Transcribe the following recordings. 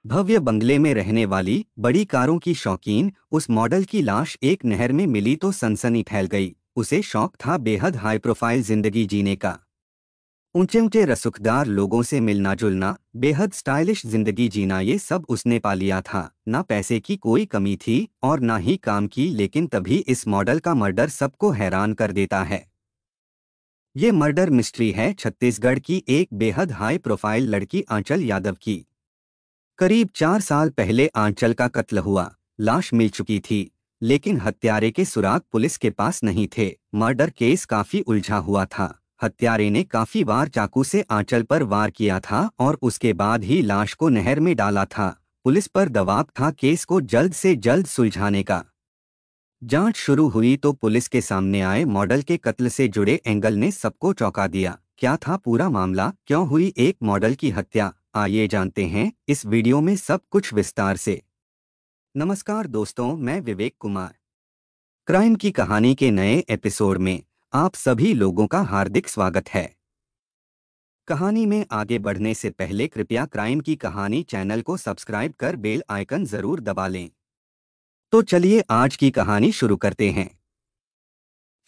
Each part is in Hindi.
भव्य बंगले में रहने वाली बड़ी कारों की शौकीन उस मॉडल की लाश एक नहर में मिली तो सनसनी फैल गई। उसे शौक था बेहद हाई प्रोफाइल जिंदगी जीने का। ऊंचे ऊंचे रसूखदार लोगों से मिलना जुलना, बेहद स्टाइलिश जिंदगी जीना, ये सब उसने पा लिया था। ना पैसे की कोई कमी थी और ना ही काम की। लेकिन तभी इस मॉडल का मर्डर सबको हैरान कर देता है। ये मर्डर मिस्ट्री है छत्तीसगढ़ की एक बेहद हाई प्रोफाइल लड़की आंचल यादव की। करीब 4 साल पहले आंचल का कत्ल हुआ। लाश मिल चुकी थी, लेकिन हत्यारे के सुराग पुलिस के पास नहीं थे। मर्डर केस काफी उलझा हुआ था। हत्यारे ने काफी बार चाकू से आंचल पर वार किया था और उसके बाद ही लाश को नहर में डाला था। पुलिस पर दबाव था केस को जल्द से जल्द सुलझाने का। जांच शुरू हुई तो पुलिस के सामने आए मॉडल के कत्ल से जुड़े एंगल ने सबको चौंका दिया। क्या था पूरा मामला, क्यों हुई एक मॉडल की हत्या, आइए जानते हैं इस वीडियो में सब कुछ विस्तार से। नमस्कार दोस्तों, मैं विवेक कुमार। क्राइम की कहानी के नए एपिसोड में आप सभी लोगों का हार्दिक स्वागत है। कहानी में आगे बढ़ने से पहले कृपया क्राइम की कहानी चैनल को सब्सक्राइब कर बेल आइकन जरूर दबा लें। तो चलिए आज की कहानी शुरू करते हैं।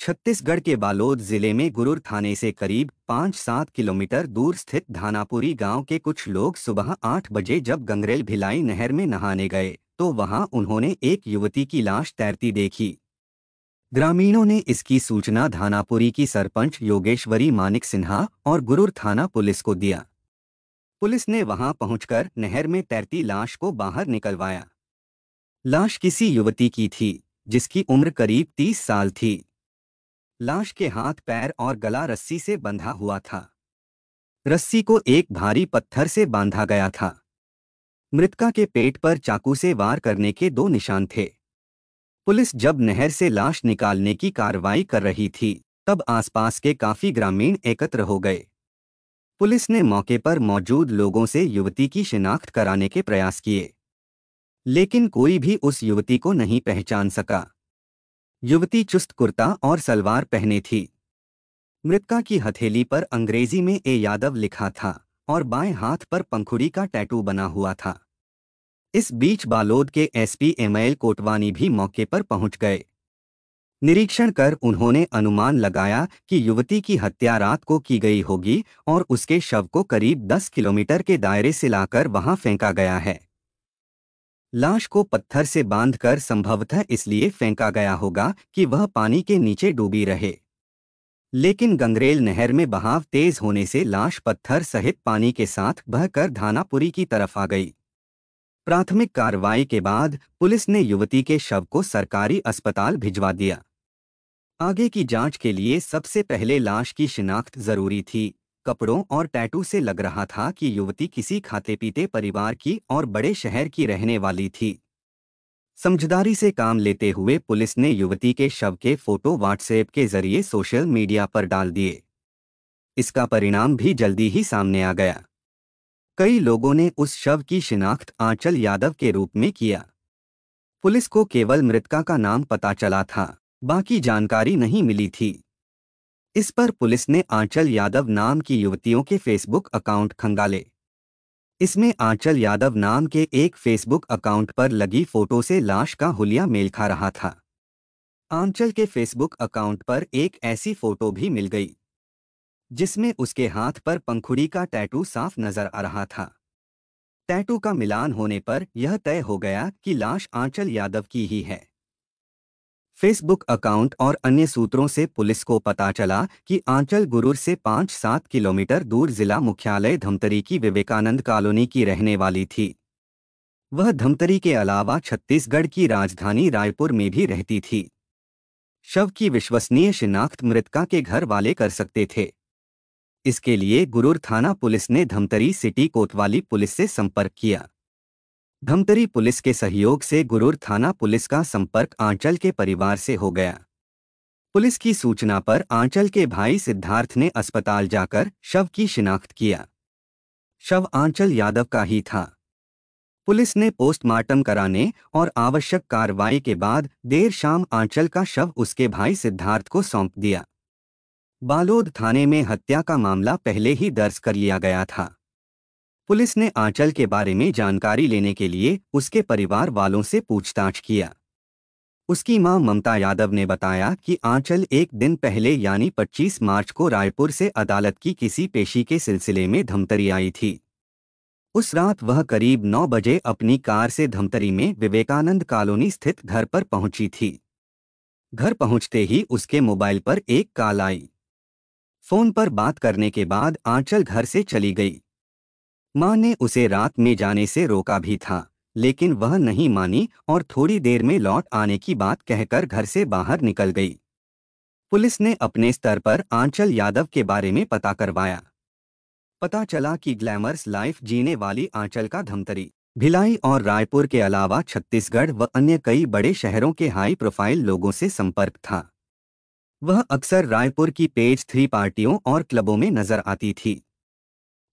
छत्तीसगढ़ के बालोद जिले में गुरूर थाने से करीब 5-7 किलोमीटर दूर स्थित धानापुरी गांव के कुछ लोग सुबह 8 बजे जब गंगरेल भिलाई नहर में नहाने गए तो वहां उन्होंने एक युवती की लाश तैरती देखी। ग्रामीणों ने इसकी सूचना धानापुरी की सरपंच योगेश्वरी मानिक सिन्हा और गुरूर थाना पुलिस को दिया। पुलिस ने वहां पहुंचकर नहर में तैरती लाश को बाहर निकलवाया। लाश किसी युवती की थी जिसकी उम्र करीब 30 साल थी। लाश के हाथ, पैर और गला रस्सी से बंधा हुआ था। रस्सी को एक भारी पत्थर से बांधा गया था। मृतका के पेट पर चाकू से वार करने के 2 निशान थे। पुलिस जब नहर से लाश निकालने की कार्रवाई कर रही थी तब आसपास के काफी ग्रामीण एकत्र हो गए। पुलिस ने मौके पर मौजूद लोगों से युवती की शिनाख्त कराने के प्रयास किए, लेकिन कोई भी उस युवती को नहीं पहचान सका। युवती चुस्त कुर्ता और सलवार पहने थी। मृतका की हथेली पर अंग्रेजी में ए यादव लिखा था और बाएं हाथ पर पंखुड़ी का टैटू बना हुआ था। इस बीच बालोद के एसपी एमएल कोटवानी भी मौके पर पहुंच गए। निरीक्षण कर उन्होंने अनुमान लगाया कि युवती की हत्या रात को की गई होगी और उसके शव को करीब 10 किलोमीटर के दायरे से लाकर वहां फेंका गया है। लाश को पत्थर से बांधकर संभवतः इसलिए फेंका गया होगा कि वह पानी के नीचे डूबी रहे। लेकिन गंगरेल नहर में बहाव तेज होने से लाश पत्थर सहित पानी के साथ बहकर धानापुरी की तरफ आ गई। प्राथमिक कार्रवाई के बाद पुलिस ने युवती के शव को सरकारी अस्पताल भिजवा दिया। आगे की जांच के लिए सबसे पहले लाश की शिनाख्त जरूरी थी। कपड़ों और टैटू से लग रहा था कि युवती किसी खाते पीते परिवार की और बड़े शहर की रहने वाली थी। समझदारी से काम लेते हुए पुलिस ने युवती के शव के फोटो व्हाट्सएप के जरिए सोशल मीडिया पर डाल दिए। इसका परिणाम भी जल्दी ही सामने आ गया। कई लोगों ने उस शव की शिनाख्त आंचल यादव के रूप में किया। पुलिस को केवल मृतका का नाम पता चला था, बाकी जानकारी नहीं मिली थी। इस पर पुलिस ने आंचल यादव नाम की युवतियों के फेसबुक अकाउंट खंगाले। इसमें आंचल यादव नाम के एक फेसबुक अकाउंट पर लगी फोटो से लाश का हुलिया मेल खा रहा था। आंचल के फेसबुक अकाउंट पर एक ऐसी फोटो भी मिल गई जिसमें उसके हाथ पर पंखुड़ी का टैटू साफ नजर आ रहा था। टैटू का मिलान होने पर यह तय हो गया कि लाश आंचल यादव की ही है। फेसबुक अकाउंट और अन्य सूत्रों से पुलिस को पता चला कि आंचल गुरूर से 5-7 किलोमीटर दूर जिला मुख्यालय धमतरी की विवेकानंद कॉलोनी की रहने वाली थी। वह धमतरी के अलावा छत्तीसगढ़ की राजधानी रायपुर में भी रहती थी। शव की विश्वसनीय शिनाख्त मृतका के घर वाले कर सकते थे। इसके लिए गुरूर थाना पुलिस ने धमतरी सिटी कोतवाली पुलिस से संपर्क किया। धमतरी पुलिस के सहयोग से गुरूर थाना पुलिस का संपर्क आंचल के परिवार से हो गया। पुलिस की सूचना पर आंचल के भाई सिद्धार्थ ने अस्पताल जाकर शव की शिनाख्त किया। शव आंचल यादव का ही था। पुलिस ने पोस्टमार्टम कराने और आवश्यक कार्रवाई के बाद देर शाम आंचल का शव उसके भाई सिद्धार्थ को सौंप दिया। बालोद थाने में हत्या का मामला पहले ही दर्ज कर लिया गया था। पुलिस ने आंचल के बारे में जानकारी लेने के लिए उसके परिवार वालों से पूछताछ किया। उसकी मां ममता यादव ने बताया कि आंचल एक दिन पहले यानी 25 मार्च को रायपुर से अदालत की किसी पेशी के सिलसिले में धमतरी आई थी। उस रात वह करीब 9 बजे अपनी कार से धमतरी में विवेकानंद कॉलोनी स्थित घर पर पहुंची थी। घर पहुंचते ही उसके मोबाइल पर एक कॉल आई। फोन पर बात करने के बाद आंचल घर से चली गई। मां ने उसे रात में जाने से रोका भी था, लेकिन वह नहीं मानी और थोड़ी देर में लौट आने की बात कहकर घर से बाहर निकल गई। पुलिस ने अपने स्तर पर आंचल यादव के बारे में पता करवाया। पता चला कि ग्लैमरस लाइफ जीने वाली आंचल का धमतरी, भिलाई और रायपुर के अलावा छत्तीसगढ़ व अन्य कई बड़े शहरों के हाई प्रोफाइल लोगों से संपर्क था। वह अक्सर रायपुर की पेज 3 पार्टियों और क्लबों में नजर आती थी।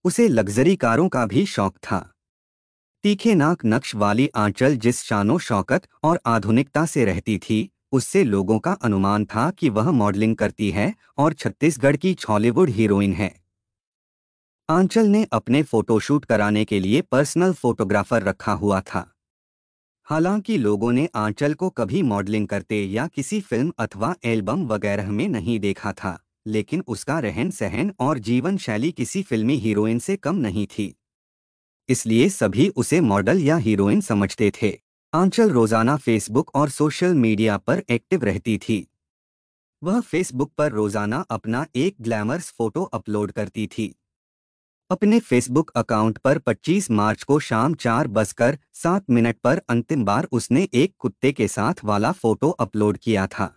उसे लग्जरी कारों का भी शौक था। तीखे नाक नक्श वाली आंचल जिस शानो शौकत और आधुनिकता से रहती थी, उससे लोगों का अनुमान था कि वह मॉडलिंग करती है और छत्तीसगढ़ की हॉलीवुड हीरोइन है। आंचल ने अपने फोटोशूट कराने के लिए पर्सनल फोटोग्राफर रखा हुआ था। हालांकि लोगों ने आंचल को कभी मॉडलिंग करते या किसी फिल्म अथवा एल्बम वगैरह में नहीं देखा था, लेकिन उसका रहन सहन और जीवन शैली किसी फिल्मी हीरोइन से कम नहीं थी। इसलिए सभी उसे मॉडल या हीरोइन समझते थे। आंचल रोजाना फेसबुक और सोशल मीडिया पर एक्टिव रहती थी। वह फेसबुक पर रोजाना अपना एक ग्लैमरस फोटो अपलोड करती थी। अपने फेसबुक अकाउंट पर 25 मार्च को शाम 4:07 पर अंतिम बार उसने एक कुत्ते के साथ वाला फोटो अपलोड किया था।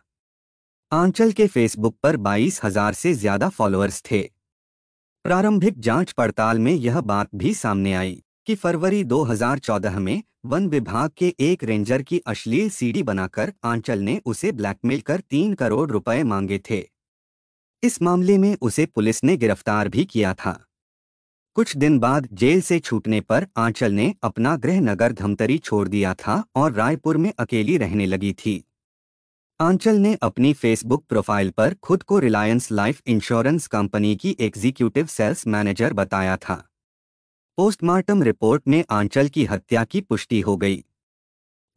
आंचल के फेसबुक पर 22,000 से ज्यादा फॉलोअर्स थे। प्रारंभिक जांच पड़ताल में यह बात भी सामने आई कि फरवरी 2014 में वन विभाग के एक रेंजर की अश्लील सीडी बनाकर आंचल ने उसे ब्लैकमेल कर 3 करोड़ रुपए मांगे थे। इस मामले में उसे पुलिस ने गिरफ्तार भी किया था। कुछ दिन बाद जेल से छूटने पर आंचल ने अपना गृह नगर धमतरी छोड़ दिया था और रायपुर में अकेली रहने लगी थी। आंचल ने अपनी फेसबुक प्रोफाइल पर खुद को रिलायंस लाइफ इंश्योरेंस कंपनी की एग्जीक्यूटिव सेल्स मैनेजर बताया था। पोस्टमार्टम रिपोर्ट में आंचल की हत्या की पुष्टि हो गई।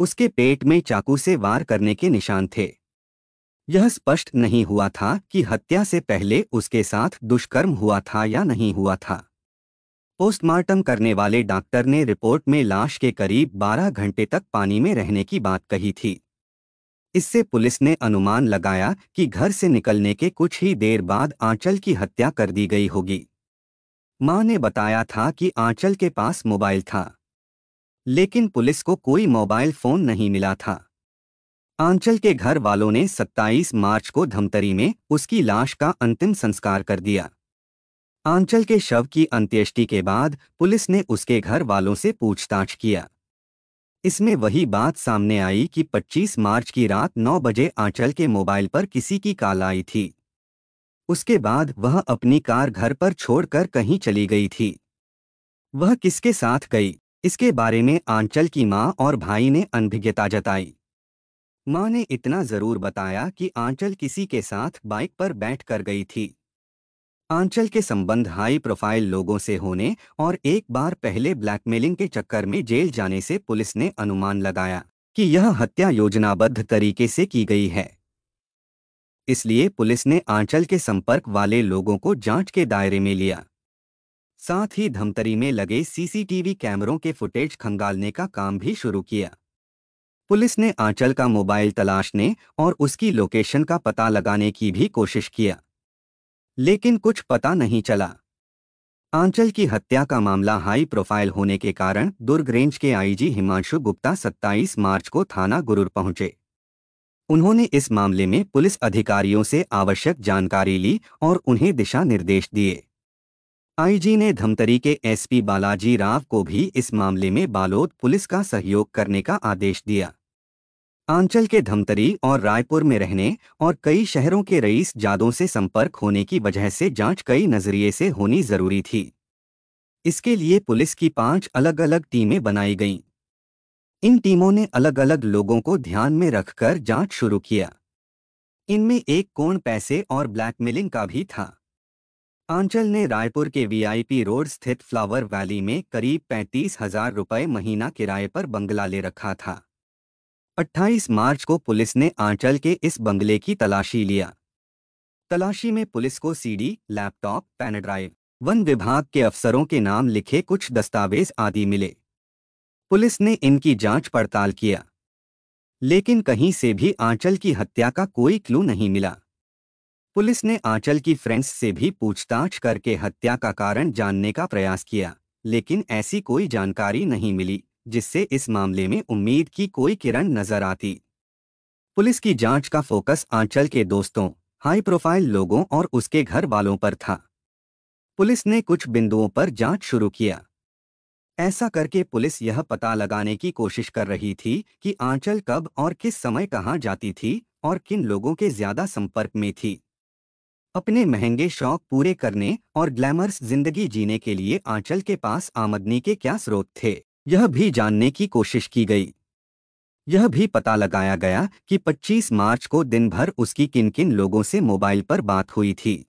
उसके पेट में चाकू से वार करने के निशान थे। यह स्पष्ट नहीं हुआ था कि हत्या से पहले उसके साथ दुष्कर्म हुआ था या नहीं हुआ था। पोस्टमार्टम करने वाले डॉक्टर ने रिपोर्ट में लाश के करीब 12 घंटे तक पानी में रहने की बात कही थी। इससे पुलिस ने अनुमान लगाया कि घर से निकलने के कुछ ही देर बाद आंचल की हत्या कर दी गई होगी। मां ने बताया था कि आंचल के पास मोबाइल था, लेकिन पुलिस को कोई मोबाइल फोन नहीं मिला था। आंचल के घर वालों ने 27 मार्च को धमतरी में उसकी लाश का अंतिम संस्कार कर दिया। आंचल के शव की अंत्येष्टि के बाद पुलिस ने उसके घर वालों से पूछताछ किया। इसमें वही बात सामने आई कि 25 मार्च की रात 9 बजे आंचल के मोबाइल पर किसी की कॉल आई थी। उसके बाद वह अपनी कार घर पर छोड़कर कहीं चली गई थी। वह किसके साथ गई, इसके बारे में आंचल की मां और भाई ने अनभिज्ञता जताई। मां ने इतना जरूर बताया कि आंचल किसी के साथ बाइक पर बैठकर गई थी। आंचल के संबंध हाई प्रोफाइल लोगों से होने और एक बार पहले ब्लैकमेलिंग के चक्कर में जेल जाने से पुलिस ने अनुमान लगाया कि यह हत्या योजनाबद्ध तरीके से की गई है। इसलिए पुलिस ने आंचल के संपर्क वाले लोगों को जांच के दायरे में लिया। साथ ही धमतरी में लगे सीसीटीवी कैमरों के फुटेज खंगालने का काम भी शुरू किया। पुलिस ने आंचल का मोबाइल तलाशने और उसकी लोकेशन का पता लगाने की भी कोशिश किया, लेकिन कुछ पता नहीं चला। आंचल की हत्या का मामला हाई प्रोफाइल होने के कारण दुर्ग रेंज के आईजी हिमांशु गुप्ता 27 मार्च को थाना गुरूर पहुंचे। उन्होंने इस मामले में पुलिस अधिकारियों से आवश्यक जानकारी ली और उन्हें दिशा निर्देश दिए। आईजी ने धमतरी के एसपी बालाजी राव को भी इस मामले में बालोद पुलिस का सहयोग करने का आदेश दिया। आंचल के धमतरी और रायपुर में रहने और कई शहरों के रईस जादों से संपर्क होने की वजह से जांच कई नजरिए से होनी जरूरी थी। इसके लिए पुलिस की 5 अलग अलग टीमें बनाई गईं। इन टीमों ने अलग अलग लोगों को ध्यान में रखकर जांच शुरू किया। इनमें एक कोण पैसे और ब्लैकमेलिंग का भी था। आंचल ने रायपुर के वीआईपी रोड स्थित फ्लावर वैली में करीब 35,000 रुपये महीना किराए पर बंगला ले रखा था। 28 मार्च को पुलिस ने आंचल के इस बंगले की तलाशी लिया। तलाशी में पुलिस को सीडी, लैपटॉप, पेन ड्राइव, वन विभाग के अफसरों के नाम लिखे कुछ दस्तावेज आदि मिले। पुलिस ने इनकी जांच पड़ताल किया, लेकिन कहीं से भी आंचल की हत्या का कोई क्लू नहीं मिला। पुलिस ने आंचल की फ्रेंड्स से भी पूछताछ करके हत्या का कारण जानने का प्रयास किया, लेकिन ऐसी कोई जानकारी नहीं मिली जिससे इस मामले में उम्मीद की कोई किरण नजर आती। पुलिस की जांच का फोकस आंचल के दोस्तों, हाई प्रोफाइल लोगों और उसके घर वालों पर था। पुलिस ने कुछ बिंदुओं पर जांच शुरू किया। ऐसा करके पुलिस यह पता लगाने की कोशिश कर रही थी कि आंचल कब और किस समय कहाँ जाती थी और किन लोगों के ज्यादा संपर्क में थी। अपने महंगे शौक पूरे करने और ग्लैमरस जिंदगी जीने के लिए आंचल के पास आमदनी के क्या स्रोत थे, यह भी जानने की कोशिश की गई। यह भी पता लगाया गया कि 25 मार्च को दिन भर उसकी किन किन लोगों से मोबाइल पर बात हुई थी।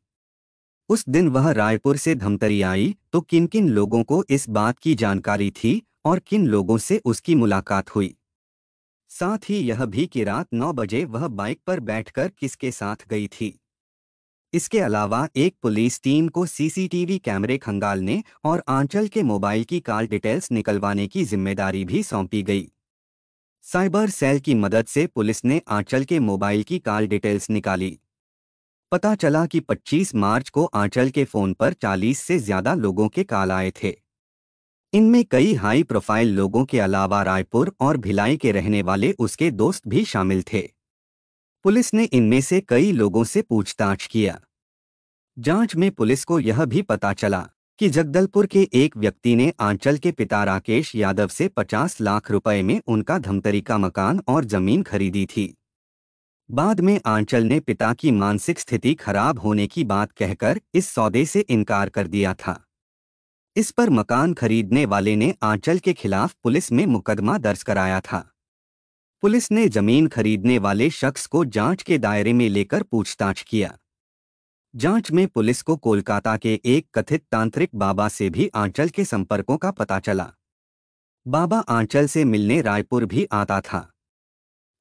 उस दिन वह रायपुर से धमतरी आई तो किन किन लोगों को इस बात की जानकारी थी और किन लोगों से उसकी मुलाकात हुई। साथ ही यह भी कि रात 9 बजे वह बाइक पर बैठकर किसके साथ गई थी। इसके अलावा एक पुलिस टीम को सीसीटीवी कैमरे खंगालने और आंचल के मोबाइल की कॉल डिटेल्स निकलवाने की जिम्मेदारी भी सौंपी गई। साइबर सेल की मदद से पुलिस ने आंचल के मोबाइल की कॉल डिटेल्स निकाली। पता चला कि 25 मार्च को आंचल के फोन पर 40 से ज्यादा लोगों के कॉल आए थे। इनमें कई हाई प्रोफाइल लोगों के अलावा रायपुर और भिलाई के रहने वाले उसके दोस्त भी शामिल थे। पुलिस ने इनमें से कई लोगों से पूछताछ किया। जांच में पुलिस को यह भी पता चला कि जगदलपुर के एक व्यक्ति ने आंचल के पिता राकेश यादव से 50 लाख रुपए में उनका धमतरी का मकान और जमीन खरीदी थी। बाद में आंचल ने पिता की मानसिक स्थिति खराब होने की बात कहकर इस सौदे से इनकार कर दिया था। इस पर मकान खरीदने वाले ने आंचल के खिलाफ पुलिस में मुकदमा दर्ज कराया था। पुलिस ने जमीन खरीदने वाले शख्स को जांच के दायरे में लेकर पूछताछ किया। जांच में पुलिस को कोलकाता के एक कथित तांत्रिक बाबा से भी आंचल के संपर्कों का पता चला। बाबा आंचल से मिलने रायपुर भी आता था।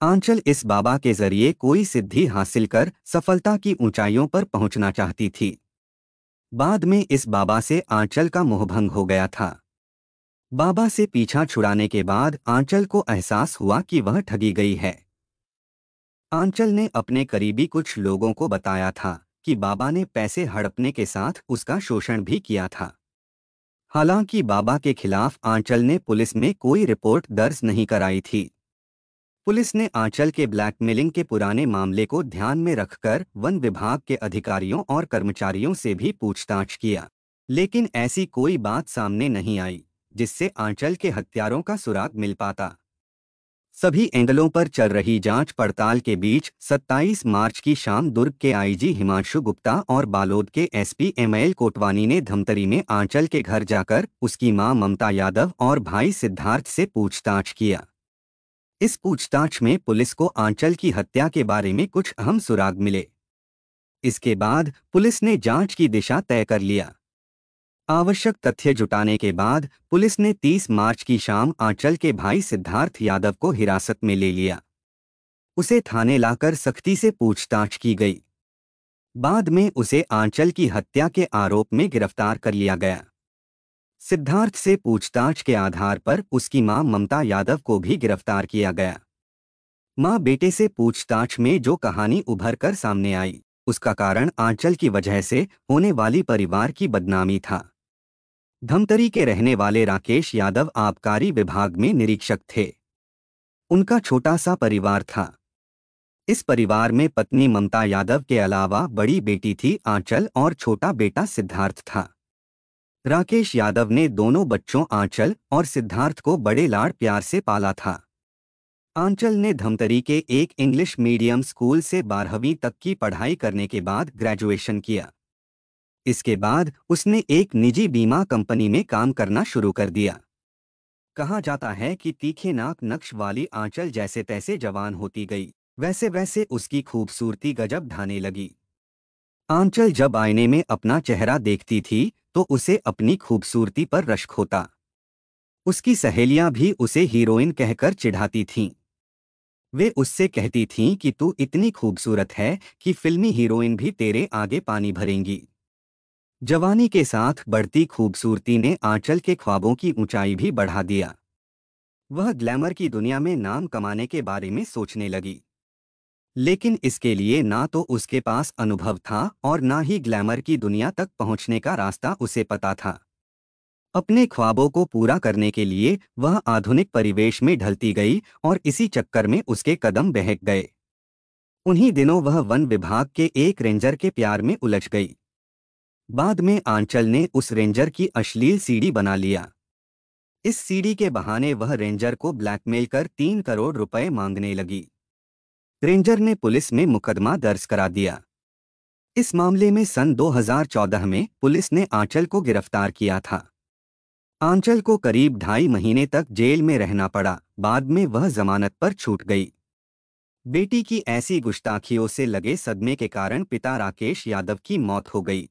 आंचल इस बाबा के जरिए कोई सिद्धि हासिल कर सफलता की ऊंचाइयों पर पहुंचना चाहती थी। बाद में इस बाबा से आंचल का मोहभंग हो गया था। बाबा से पीछा छुड़ाने के बाद आंचल को एहसास हुआ कि वह ठगी गई है। आंचल ने अपने करीबी कुछ लोगों को बताया था कि बाबा ने पैसे हड़पने के साथ उसका शोषण भी किया था। हालांकि बाबा के खिलाफ आंचल ने पुलिस में कोई रिपोर्ट दर्ज नहीं कराई थी। पुलिस ने आंचल के ब्लैकमेलिंग के पुराने मामले को ध्यान में रखकर वन विभाग के अधिकारियों और कर्मचारियों से भी पूछताछ किया, लेकिन ऐसी कोई बात सामने नहीं आई जिससे आंचल के हत्यारों का सुराग मिल पाता। सभी एंगलों पर चल रही जांच पड़ताल के बीच 27 मार्च की शाम दुर्ग के आईजी हिमांशु गुप्ता और बालोद के एसपी एमएल कोटवानी ने धमतरी में आंचल के घर जाकर उसकी मां ममता यादव और भाई सिद्धार्थ से पूछताछ किया। इस पूछताछ में पुलिस को आंचल की हत्या के बारे में कुछ अहम सुराग मिले। इसके बाद पुलिस ने जांच की दिशा तय कर लिया। आवश्यक तथ्य जुटाने के बाद पुलिस ने 30 मार्च की शाम आंचल के भाई सिद्धार्थ यादव को हिरासत में ले लिया। उसे थाने लाकर सख्ती से पूछताछ की गई। बाद में उसे आंचल की हत्या के आरोप में गिरफ्तार कर लिया गया। सिद्धार्थ से पूछताछ के आधार पर उसकी मां ममता यादव को भी गिरफ्तार किया गया। मां बेटे से पूछताछ में जो कहानी उभर कर सामने आई, उसका कारण आंचल की वजह से होने वाली परिवार की बदनामी था। धमतरी के रहने वाले राकेश यादव आबकारी विभाग में निरीक्षक थे। उनका छोटा सा परिवार था। इस परिवार में पत्नी ममता यादव के अलावा बड़ी बेटी थी आंचल और छोटा बेटा सिद्धार्थ था। राकेश यादव ने दोनों बच्चों आंचल और सिद्धार्थ को बड़े लाड़ प्यार से पाला था। आंचल ने धमतरी के एक इंग्लिश मीडियम स्कूल से 12वीं तक की पढ़ाई करने के बाद ग्रेजुएशन किया। इसके बाद उसने एक निजी बीमा कंपनी में काम करना शुरू कर दिया। कहा जाता है कि तीखे नाक नक्श वाली आंचल जैसे तैसे जवान होती गई, वैसे वैसे उसकी खूबसूरती गजब ढाने लगी। आंचल जब आईने में अपना चेहरा देखती थी तो उसे अपनी खूबसूरती पर रश्क होता। उसकी सहेलियां भी उसे हीरोइन कहकर चिढ़ाती थीं। वे उससे कहती थीं कि तू इतनी खूबसूरत है कि फिल्मी हीरोइन भी तेरे आगे पानी भरेंगी। जवानी के साथ बढ़ती खूबसूरती ने आंचल के ख्वाबों की ऊंचाई भी बढ़ा दिया। वह ग्लैमर की दुनिया में नाम कमाने के बारे में सोचने लगी, लेकिन इसके लिए ना तो उसके पास अनुभव था और ना ही ग्लैमर की दुनिया तक पहुंचने का रास्ता उसे पता था। अपने ख्वाबों को पूरा करने के लिए वह आधुनिक परिवेश में ढलती गई और इसी चक्कर में उसके कदम बहक गए। उन्हीं दिनों वह वन विभाग के एक रेंजर के प्यार में उलझ गई। बाद में आंचल ने उस रेंजर की अश्लील सीडी बना लिया। इस सीडी के बहाने वह रेंजर को ब्लैकमेल कर 3 करोड़ रुपए मांगने लगी। रेंजर ने पुलिस में मुकदमा दर्ज करा दिया। इस मामले में सन 2014 में पुलिस ने आंचल को गिरफ्तार किया था। आंचल को करीब 2.5 महीने तक जेल में रहना पड़ा। बाद में वह जमानत पर छूट गई। बेटी की ऐसी गुस्ताखियों से लगे सदमे के कारण पिता राकेश यादव की मौत हो गई।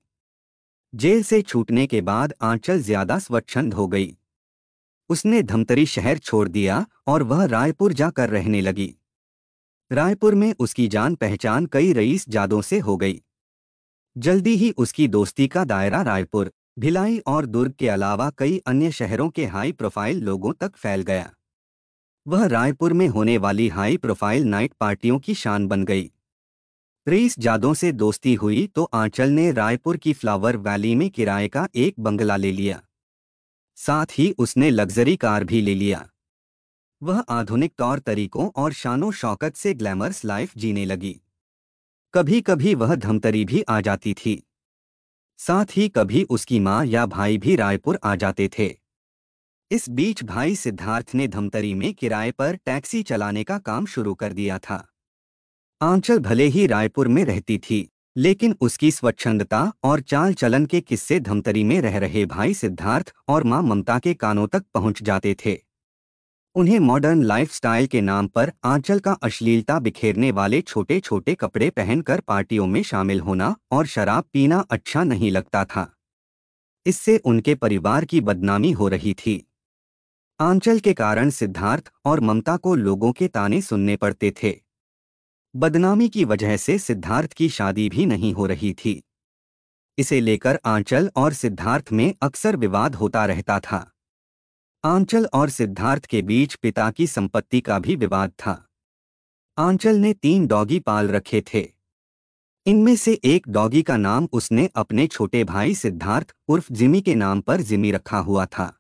जेल से छूटने के बाद आंचल ज्यादा स्वच्छंद हो गई। उसने धमतरी शहर छोड़ दिया और वह रायपुर जाकर रहने लगी। रायपुर में उसकी जान पहचान कई रईस जादों से हो गई। जल्दी ही उसकी दोस्ती का दायरा रायपुर, भिलाई और दुर्ग के अलावा कई अन्य शहरों के हाई प्रोफाइल लोगों तक फैल गया। वह रायपुर में होने वाली हाई प्रोफाइल नाइट पार्टियों की शान बन गई। रईस जादों से दोस्ती हुई तो आंचल ने रायपुर की फ्लावर वैली में किराए का एक बंगला ले लिया। साथ ही उसने लग्जरी कार भी ले लिया। वह आधुनिक तौर तरीकों और शानो शौकत से ग्लैमरस लाइफ जीने लगी। कभी कभी वह धमतरी भी आ जाती थी। साथ ही कभी उसकी माँ या भाई भी रायपुर आ जाते थे। इस बीच भाई सिद्धार्थ ने धमतरी में किराए पर टैक्सी चलाने का काम शुरू कर दिया था। आंचल भले ही रायपुर में रहती थी, लेकिन उसकी स्वच्छंदता और चाल चलन के किस्से धमतरी में रह रहे भाई सिद्धार्थ और मां ममता के कानों तक पहुंच जाते थे। उन्हें मॉडर्न लाइफस्टाइल के नाम पर आंचल का अश्लीलता बिखेरने वाले छोटे छोटे कपड़े पहनकर पार्टियों में शामिल होना और शराब पीना अच्छा नहीं लगता था। इससे उनके परिवार की बदनामी हो रही थी। आंचल के कारण सिद्धार्थ और ममता को लोगों के ताने सुनने पड़ते थे। बदनामी की वजह से सिद्धार्थ की शादी भी नहीं हो रही थी। इसे लेकर आंचल और सिद्धार्थ में अक्सर विवाद होता रहता था। आंचल और सिद्धार्थ के बीच पिता की संपत्ति का भी विवाद था। आंचल ने 3 डॉगी पाल रखे थे। इनमें से एक डॉगी का नाम उसने अपने छोटे भाई सिद्धार्थ उर्फ जिमी के नाम पर जिमी रखा हुआ था।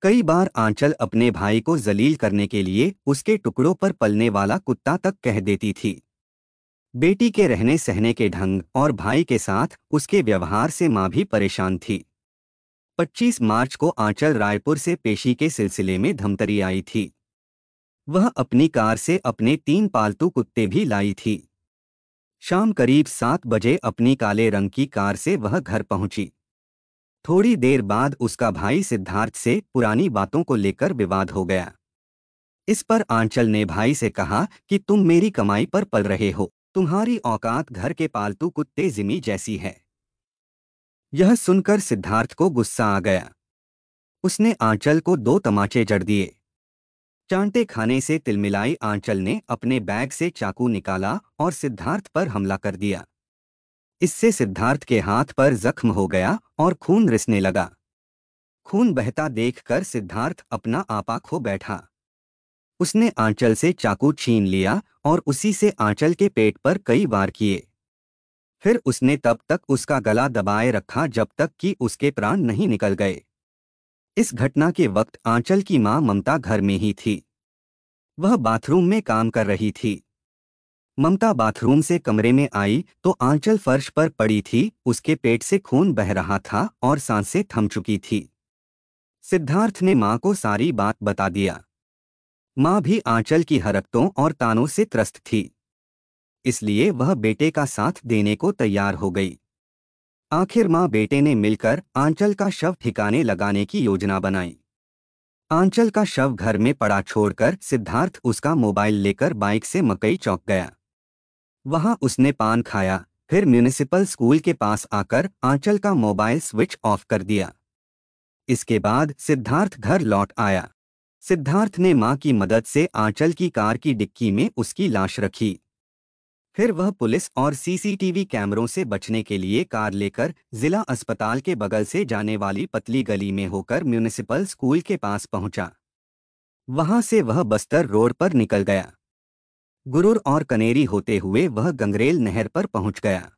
कई बार आंचल अपने भाई को जलील करने के लिए उसके टुकड़ों पर पलने वाला कुत्ता तक कह देती थी। बेटी के रहने सहने के ढंग और भाई के साथ उसके व्यवहार से मां भी परेशान थी। 25 मार्च को आंचल रायपुर से पेशी के सिलसिले में धमतरी आई थी। वह अपनी कार से अपने 3 पालतू कुत्ते भी लाई थी। शाम करीब 7 बजे अपनी काले रंग की कार से वह घर पहुंची। थोड़ी देर बाद उसका भाई सिद्धार्थ से पुरानी बातों को लेकर विवाद हो गया। इस पर आंचल ने भाई से कहा कि तुम मेरी कमाई पर पल रहे हो, तुम्हारी औकात घर के पालतू कुत्ते जिमी जैसी है। यह सुनकर सिद्धार्थ को गुस्सा आ गया। उसने आंचल को 2 तमाचे जड़ दिए। चांटे खाने से तिलमिलाई आंचल ने अपने बैग से चाकू निकाला और सिद्धार्थ पर हमला कर दिया। इससे सिद्धार्थ के हाथ पर जख्म हो गया और खून रिसने लगा। खून बहता देखकर सिद्धार्थ अपना आपा खो बैठा। उसने आंचल से चाकू छीन लिया और उसी से आंचल के पेट पर कई वार किए। फिर उसने तब तक उसका गला दबाए रखा जब तक कि उसके प्राण नहीं निकल गए। इस घटना के वक्त आंचल की मां ममता घर में ही थी। वह बाथरूम में काम कर रही थी। ममता बाथरूम से कमरे में आई तो आंचल फर्श पर पड़ी थी। उसके पेट से खून बह रहा था और सांसें थम चुकी थी। सिद्धार्थ ने मां को सारी बात बता दिया। मां भी आंचल की हरकतों और तानों से त्रस्त थी, इसलिए वह बेटे का साथ देने को तैयार हो गई। आखिर मां बेटे ने मिलकर आंचल का शव ठिकाने लगाने की योजना बनाई। आंचल का शव घर में पड़ा छोड़कर सिद्धार्थ उसका मोबाइल लेकर बाइक से मकई चौक गया। वहां उसने पान खाया, फिर म्यूनिसिपल स्कूल के पास आकर आंचल का मोबाइल स्विच ऑफ कर दिया। इसके बाद सिद्धार्थ घर लौट आया। सिद्धार्थ ने मां की मदद से आंचल की कार की डिक्की में उसकी लाश रखी। फिर वह पुलिस और सीसीटीवी कैमरों से बचने के लिए कार लेकर जिला अस्पताल के बगल से जाने वाली पतली गली में होकर म्यूनिसिपल स्कूल के पास पहुंचा। वहां से वह बस्तर रोड पर निकल गया। गुरूर और कनेरी होते हुए वह गंगरेल नहर पर पहुंच गया।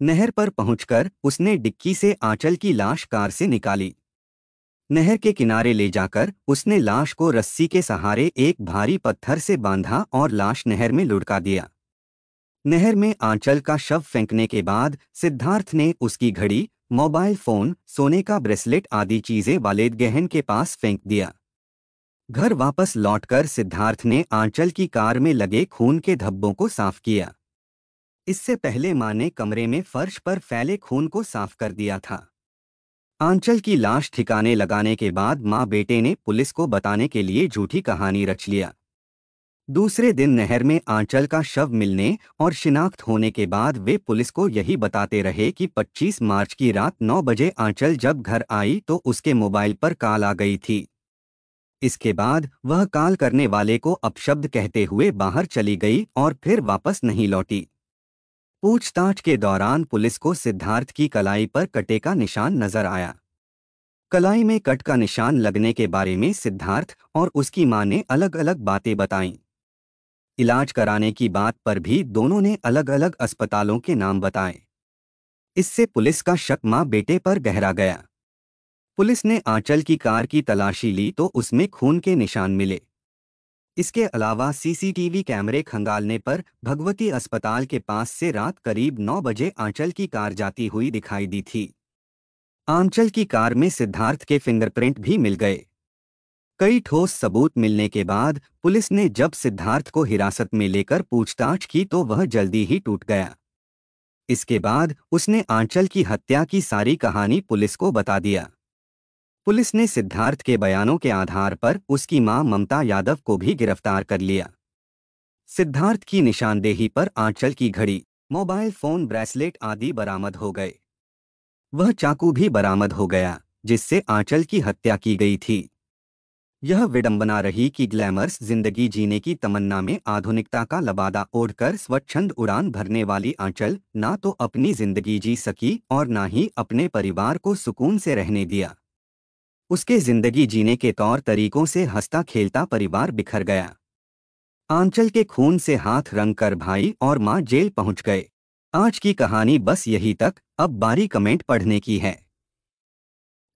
नहर पर पहुंचकर उसने डिक्की से आंचल की लाश कार से निकाली। नहर के किनारे ले जाकर उसने लाश को रस्सी के सहारे एक भारी पत्थर से बांधा और लाश नहर में लुढ़का दिया। नहर में आंचल का शव फेंकने के बाद सिद्धार्थ ने उसकी घड़ी, मोबाइल फोन, सोने का ब्रेसलेट आदि चीजें वाले गहन के पास फेंक दिया। घर वापस लौटकर सिद्धार्थ ने आंचल की कार में लगे खून के धब्बों को साफ किया। इससे पहले मां ने कमरे में फर्श पर फैले खून को साफ कर दिया था। आंचल की लाश ठिकाने लगाने के बाद मां बेटे ने पुलिस को बताने के लिए झूठी कहानी रच लिया। दूसरे दिन नहर में आंचल का शव मिलने और शिनाख्त होने के बाद वे पुलिस को यही बताते रहे कि 25 मार्च की रात 9 बजे आंचल जब घर आई तो उसके मोबाइल पर कॉल आ गई थी। इसके बाद वह कॉल करने वाले को अपशब्द कहते हुए बाहर चली गई और फिर वापस नहीं लौटी। पूछताछ के दौरान पुलिस को सिद्धार्थ की कलाई पर कटे का निशान नजर आया। कलाई में कट का निशान लगने के बारे में सिद्धार्थ और उसकी मां ने अलग अलग बातें बताईं। इलाज कराने की बात पर भी दोनों ने अलग अलग अस्पतालों के नाम बताए। इससे पुलिस का शक मां बेटे पर गहरा गया। पुलिस ने आंचल की कार की तलाशी ली तो उसमें खून के निशान मिले। इसके अलावा सीसीटीवी कैमरे खंगालने पर भगवती अस्पताल के पास से रात करीब 9 बजे आंचल की कार जाती हुई दिखाई दी थी। आंचल की कार में सिद्धार्थ के फिंगरप्रिंट भी मिल गए। कई ठोस सबूत मिलने के बाद पुलिस ने जब सिद्धार्थ को हिरासत में लेकर पूछताछ की तो वह जल्दी ही टूट गया। इसके बाद उसने आंचल की हत्या की सारी कहानी पुलिस को बता दिया। पुलिस ने सिद्धार्थ के बयानों के आधार पर उसकी मां ममता यादव को भी गिरफ्तार कर लिया। सिद्धार्थ की निशानदेही पर आंचल की घड़ी, मोबाइल फोन, ब्रेसलेट आदि बरामद हो गए। वह चाकू भी बरामद हो गया जिससे आंचल की हत्या की गई थी। यह विडंबना रही कि ग्लैमरस जिंदगी जीने की तमन्ना में आधुनिकता का लबादा ओढ़कर स्वच्छंद उड़ान भरने वाली आंचल ना तो अपनी जिंदगी जी सकी और ना ही अपने परिवार को सुकून से रहने दिया। उसके जिंदगी जीने के तौर तरीकों से हंसता खेलता परिवार बिखर गया। आंचल के खून से हाथ रंग कर भाई और मां जेल पहुंच गए। आज की कहानी बस यही तक। अब बारी कमेंट पढ़ने की है।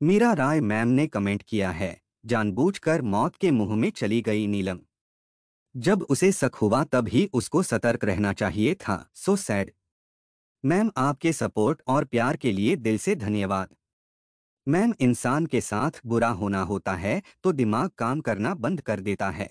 मीरा राय मैम ने कमेंट किया है, जानबूझकर मौत के मुंह में चली गई नीलम। जब उसे शक हुआ तब ही उसको सतर्क रहना चाहिए था। So sad. मैम आपके सपोर्ट और प्यार के लिए दिल से धन्यवाद। मैम इंसान के साथ बुरा होना होता है तो दिमाग काम करना बंद कर देता है।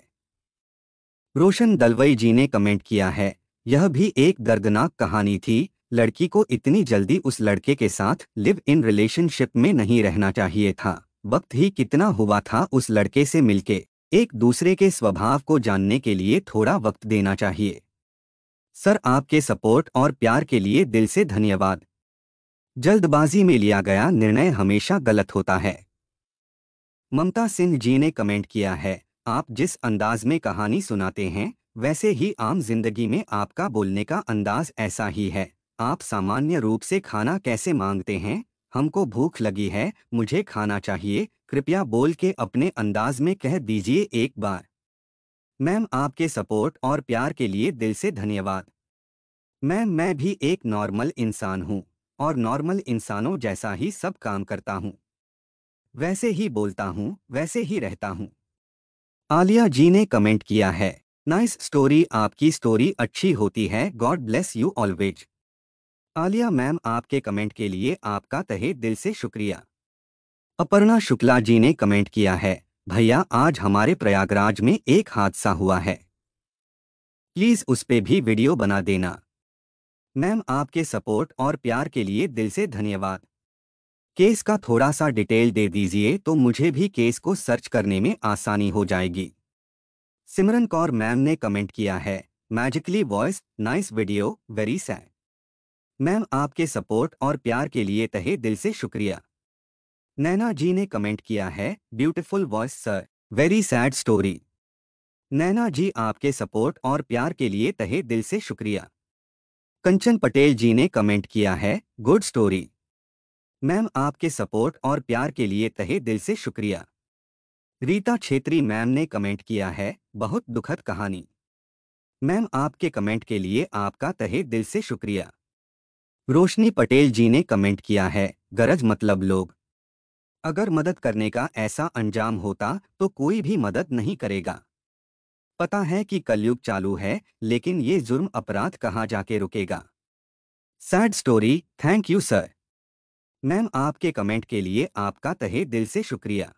रोशन दलवई जी ने कमेंट किया है, यह भी एक दर्दनाक कहानी थी। लड़की को इतनी जल्दी उस लड़के के साथ लिव इन रिलेशनशिप में नहीं रहना चाहिए था। वक्त ही कितना हुआ था उस लड़के से मिलके। एक दूसरे के स्वभाव को जानने के लिए थोड़ा वक्त देना चाहिए। सर आपके सपोर्ट और प्यार के लिए दिल से धन्यवाद। जल्दबाजी में लिया गया निर्णय हमेशा गलत होता है। ममता सिंह जी ने कमेंट किया है, आप जिस अंदाज में कहानी सुनाते हैं वैसे ही आम जिंदगी में आपका बोलने का अंदाज ऐसा ही है। आप सामान्य रूप से खाना कैसे मांगते हैं, हमको भूख लगी है, मुझे खाना चाहिए, कृपया बोल के अपने अंदाज में कह दीजिए एक बार। मैम आपके सपोर्ट और प्यार के लिए दिल से धन्यवाद। मैम मैं भी एक नॉर्मल इंसान हूँ और नॉर्मल इंसानों जैसा ही सब काम करता हूँ, वैसे ही बोलता हूँ, वैसे ही रहता हूँ। आलिया जी ने कमेंट किया है, नाइस स्टोरी, आपकी स्टोरी अच्छी होती है, God bless you always. Alia ma'am आपके कमेंट के लिए आपका तहे दिल से शुक्रिया। अपर्णा शुक्ला जी ने कमेंट किया है, भैया आज हमारे प्रयागराज में एक हादसा हुआ है, प्लीज उस पे भी वीडियो बना देना। मैम आपके सपोर्ट और प्यार के लिए दिल से धन्यवाद। केस का थोड़ा सा डिटेल दे दीजिए तो मुझे भी केस को सर्च करने में आसानी हो जाएगी। सिमरन कौर मैम ने कमेंट किया है, magically voice, nice video, very sad. Ma'am आपके सपोर्ट और प्यार के लिए तहे दिल से शुक्रिया। नैना जी ने कमेंट किया है, beautiful voice sir, very sad story. Naina ji आपके सपोर्ट और प्यार के लिए तहे दिल से शुक्रिया। कंचन पटेल जी ने कमेंट किया है, गुड स्टोरी। मैम आपके सपोर्ट और प्यार के लिए तहे दिल से शुक्रिया। रीता छेत्री मैम ने कमेंट किया है, बहुत दुखद कहानी। मैम आपके कमेंट के लिए आपका तहे दिल से शुक्रिया। रोशनी पटेल जी ने कमेंट किया है, गरज मतलब लोग। अगर मदद करने का ऐसा अंजाम होता तो कोई भी मदद नहीं करेगा। पता है कि कलयुग चालू है, लेकिन ये जुर्म अपराध कहाँ जाके रुकेगा। Sad story, thank you sir. Ma'am आपके कमेंट के लिए आपका तहे दिल से शुक्रिया।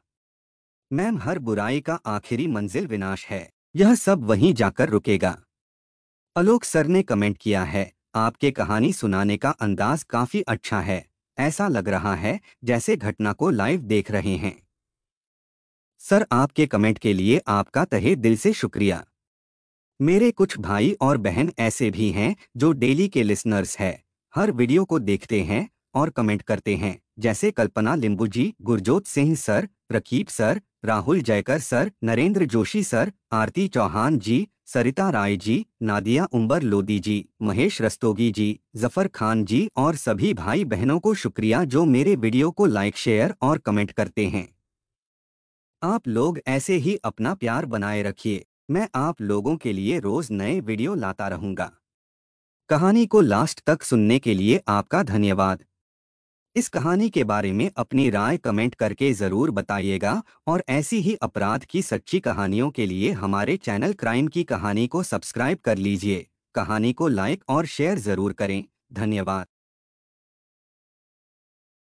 मैम हर बुराई का आखिरी मंजिल विनाश है, यह सब वहीं जाकर रुकेगा। आलोक सर ने कमेंट किया है, आपके कहानी सुनाने का अंदाज काफी अच्छा है। ऐसा लग रहा है जैसे घटना को लाइव देख रहे हैं। सर आपके कमेंट के लिए आपका तहे दिल से शुक्रिया। मेरे कुछ भाई और बहन ऐसे भी हैं जो डेली के लिसनर्स हैं, हर वीडियो को देखते हैं और कमेंट करते हैं, जैसे Kalpana Limbu ji, Gurjot Singh sir, Raqib sir, Rahul Jaykar sir, Narendra Joshi sir, Aarti Chauhan ji, Sarita Rai ji, Nadia Umbar Lodi ji, Mahesh Rastogi ji, Zafar Khan ji और सभी भाई बहनों को शुक्रिया जो मेरे वीडियो को लाइक शेयर और कमेंट करते हैं। आप लोग ऐसे ही अपना प्यार बनाए रखिए। मैं आप लोगों के लिए रोज नए वीडियो लाता रहूंगा। कहानी को लास्ट तक सुनने के लिए आपका धन्यवाद। इस कहानी के बारे में अपनी राय कमेंट करके ज़रूर बताइएगा और ऐसी ही अपराध की सच्ची कहानियों के लिए हमारे चैनल क्राइम की कहानी को सब्सक्राइब कर लीजिए। कहानी को लाइक और शेयर ज़रूर करें। धन्यवाद।